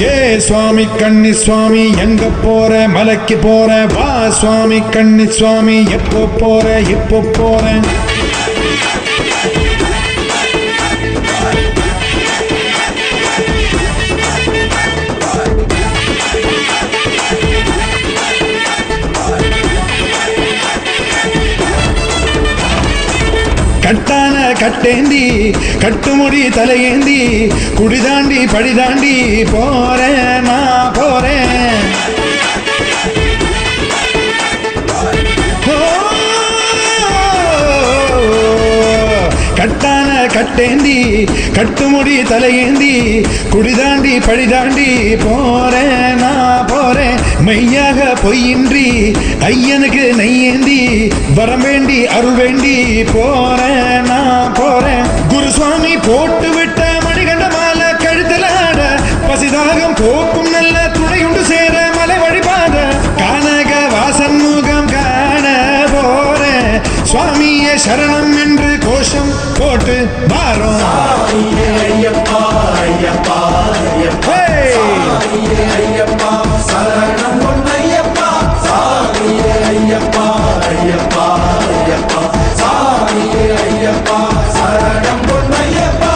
ஏ சுவாமி கண்ணி சுவாமி எங்க போற மலைக்கு போற வா சுவாமி கண்ணி சுவாமி எப்போ போற இப்போ போறேன் கட்டான கட்டேந்தி கட்டுமுடி தலையேந்தி குடிதாண்டி படிதாண்டி போறேன் நான் போறேன் கட்டான கட்டேந்தி கட்டுமுடி தலையேந்தி குடிதாண்டி படிதாண்டி போறேன் நான் போறேன் மெய்யாக பொய்யின்றி ஐயனுக்கு நெய்யேந்தி வரம் வேண்டி அருள் வேண்டி போறேன் நான் போறேன் குருசுவாமி போட்டு விட்ட மணிகண்ட மாலை கழுத்துல ஆட பசிதாகம் போக்கும் நல்ல துணையுண்டு சேர மலை வழிபாத கானக வாசன் முகம் காண போறேன் சுவாமியே சரணம் என்று கோஷம் போட்டு வாரோம் சரணம் பொன்னையப்பா சாமியே ஐயப்பா ஐயப்பா ஐயப்பா சாமியே ஐயப்பா சரணம் பொன்னையப்பா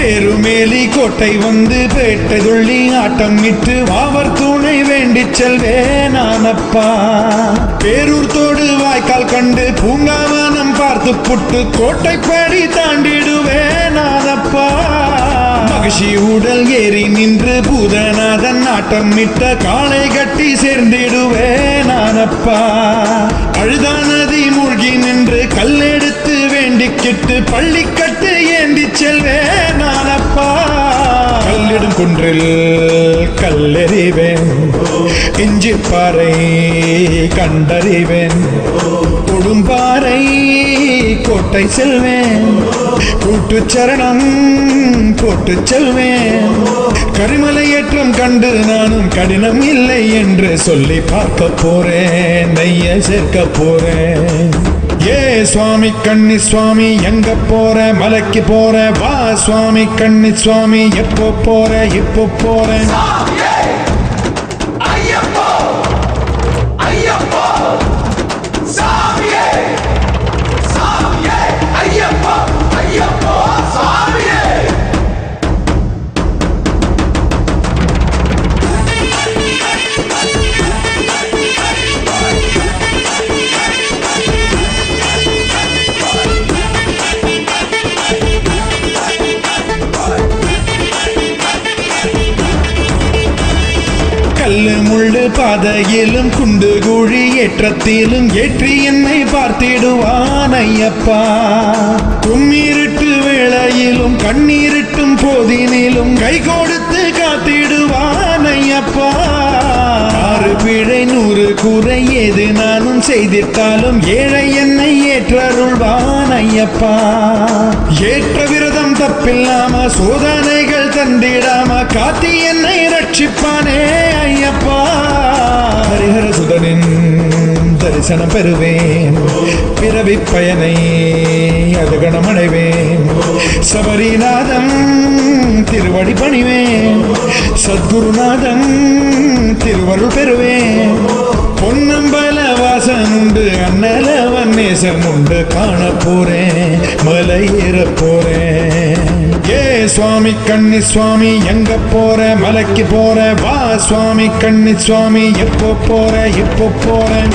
ஏறுமேலி கோட்டை வந்து பேட்டை துள்ளி ஆட்டம் இட்டு வாவர் துணை வேண்டி செல்வேன் நானப்பா பேரூர் தோடு வாய்க்கால் கண்டு பூங்காவனம் பார்த்து புட்டு கோட்டைப்படி தாண்டிடுவேன் நானப்பா மகிழ்ச்சி உடல் ஏறி நின்று பூதநாதன் ஆட்டம் இட்ட காளை கட்டி சேர்ந்திடுவேன் நானப்பா அழுதா நதி மூழ்கி நின்று கல்லெடுத்து வேண்டிக்கிட்டு பள்ளி கட்டு ஏந்தி செல்வேன் நானப்பா கல்லிடும் குன்றில் கல்லெறிவேன் இஞ்சி பாறை கண்டறிவேன் கொடும்பாறை கோட்டை செல்வேன் கூட்டு சரணம் போட்டு செல்வேன் கரிமலை ஏற்றம் கண்டு நானும் கடினம் இல்லை என்று சொல்லி பார்க்க போறேன் நெய்ய சேர்க்க போறேன் ஏ சுவாமி கண்ணி சுவாமி எங்க போற மலைக்கு போற வா சுவாமி கண்ணி சுவாமி எப்போ போற இப்போ போறேன் கல்லு முள்ளு பாதையிலும் குண்டு குழி ஏற்றத்திலும் ஏற்றி என்னை பார்த்திடுவான் ஐயப்பா கும்மிருட்டு வேளையிலும் கண்ணீரிட்டும் போதினிலும் கை கொடுத்து காத்திடுவான் ஐயப்பா ஆறு பிழை 100 குறை ஏது நானும் செய்திட்டாலும் ஏழை என்னை ஏற்றருள்வான் ஐயப்பா ஏற்ற விரதம் தப்பில்லாம சோதனைகள் தந்திடாம காத்தி என்னை ரட்சிப்பானே ஐயப்பா ஹரிஹர சுதனின் தரிசனம் பெறுவேன் பிறவி பயனை அதுகணம் அடைவேன் சபரிநாதன் திருவடி பணிவேன் சத்குருநாதன் திருவருள் பெறுவேன் பொன்னம்பல வாசன் உண்டு அண்ணலவன் நேசன் உண்டு காண போறேன் மலை ஏற போறேன் ஏ சுவாமி கண்ணி சுவாமி எங்க போற மலைக்கு போற வா சுவாமி கண்ணி சுவாமி எப்போ போற இப்போ போறேன்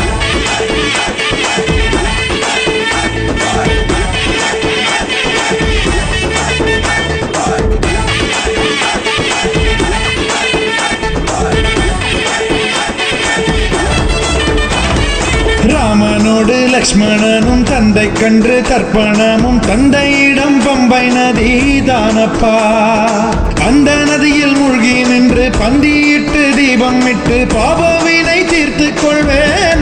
ராமனோடு லக்ஷ்மணனும் தந்தை கன்று தர்ப்பணமும் தந்தையிடம் பம்பை நதி தானப்பா அந்த நதியில் மூழ்கி நின்று பந்தியிட்டு தீபம் இட்டு பாபவினை தீர்த்து கொள்வேன்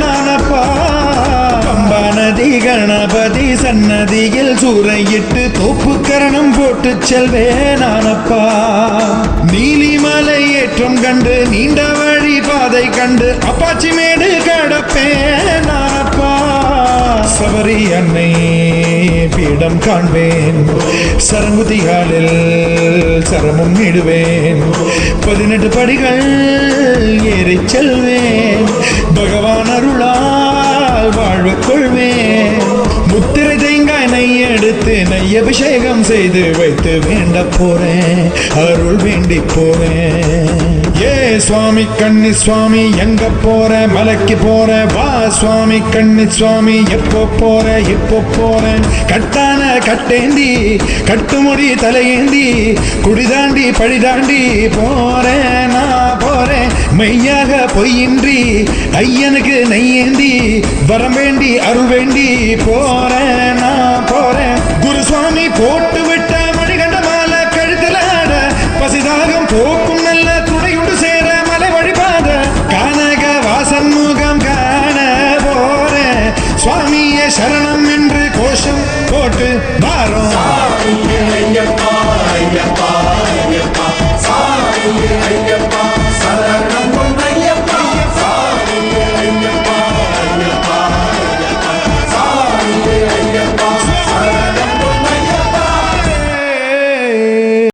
கணபதி சன்னதியில் சூறையிட்டு தோப்பு கரணம் போட்டு செல்வேன் நானப்பா. நீலிமலை ஏற்றம் கண்டு நீண்ட வழி பாதை கண்டு அப்பாச்சி மேடு கடப்பேன் நானப்பா. சபரி அன்னை பீடம் காண்பேன், சரங்குதிகாலில் சரமும் இடுவேன், 18 படிகள் ஏறி செல்வேன், பகவான் அருளால் வாழ்வு கொள்வேன். முத்திரை தேங்காய் நெய் எடுத்து நெய் அபிஷேகம் செய்து வைத்து வேண்ட போறேன், அருள் வேண்டி போறேன். ஏ சுவாமி கண்ணி சுவாமி எங்க போற, மலைக்கு போற வா சுவாமி கண்ணி சுவாமி, எப்போ போற எப்போ போறேன். கட்டான கட்டேந்தி கட்டுமுடி தலையேந்தி குடிதாண்டி பழிதாண்டி போறேன் நான் போறேன். மெய்யாக பொய்யின்றி ஐயனுக்கு நெய்யேந்தி வரம் வேண்டி அருள் வேண்டி போறேன் நான் போறேன். குருசுவாமி போட்டு விட்ட மணிகண்ட மாலை கழுத்துல ஆட, பசிதாகம் போக்கும் நல்ல துணையுண்டு சேர மலை வழிபாத, கானக வாசன் முகம் காண போறேன். சுவாமியே சரணம் என்று கோஷம் போட்டு